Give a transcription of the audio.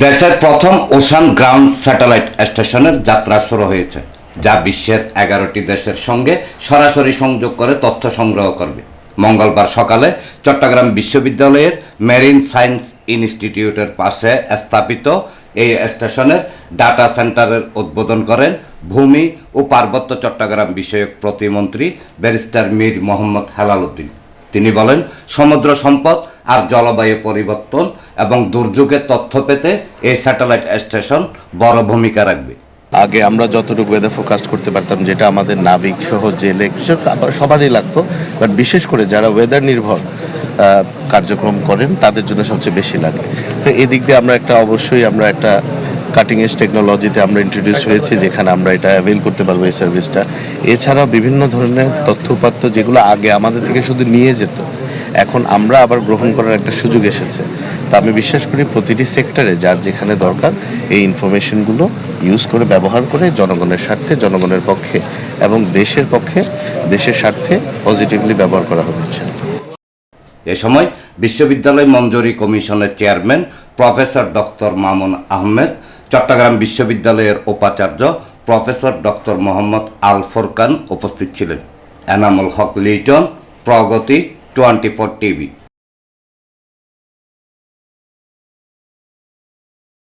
দেশের প্রথম ocean ground satellite স্টেশনের যাত্রা শুরু হয়েছে, যা বিশ্বের 11টি দেশের সঙ্গে সরাসরি সংযোগ করে তথ্য সংগ্রহ করবে। মঙ্গলবার সকালে চট্টগ্রাম বিশ্ববিদ্যালয়ের মেরিন সায়েন্স ইনস্টিটিউটের পাশে স্থাপিত এই স্টেশনের ডাটা সেন্টারের উদ্বোধন করেন ভূমি ও পার্বত্য চট্টগ্রাম বিষয়ক প্রতিমন্ত্রী ব্যারিস্টার মীর মোহাম্মদ হেলাল উদ্দিন। তিনি বলেন, সমুদ্র সম্পদ আর জলবায়ু পরিবর্তন এবং দুর্যোগের তথ্য পেতে এই স্যাটেলাইট স্টেশন বড় ভূমিকা রাখবে। আগে আমরা যতটুকু ওয়েদার ফোরকাস্ট করতে পারতাম, যেটা আমাদের নাবিক সহ জেলে সবারই লাগতো, বাট বিশেষ করে যারা ওয়েদার নির্ভর কার্যক্রম করেন তাদের জন্য সবচেয়ে বেশি লাগে। তো এদিক দিয়ে অবশ্যই আমরা একটা কাটিং এজ টেকনোলজিতে আমরা ইন্ট্রোডিউস হয়েছি, যেখানে আমরা এটা অ্যাভেল করতে পারবো এই সার্ভিসটা। এছাড়াও বিভিন্ন ধরনের তথ্যপাত্র যেগুলো আগে আমাদের থেকে শুধু নিয়ে যেত, এখন আমরা আবার গ্রহণ করার একটা সুযোগ এসেছে। তা আমি বিশ্বাস করি প্রতিটি সেক্টরে যার যেখানে দরকার এই ইনফরমেশনগুলো ইউজ করে, ব্যবহার করে জনগণের স্বার্থে, জনগণের পক্ষে এবং দেশের পক্ষে, দেশের স্বার্থে পজিটিভলি ব্যবহার করা হবে। এ সময় বিশ্ববিদ্যালয় মঞ্জুরি কমিশনের chairman professor doctor Mamun Ahmed, Chattogram বিশ্ববিদ্যালয়ের উপাচার্য প্রফেসর ডক্টর মোহাম্মদ আল ফোরকান উপস্থিত ছিলেন। এনামুল হক লিটন, প্রগতি 24 টিভি।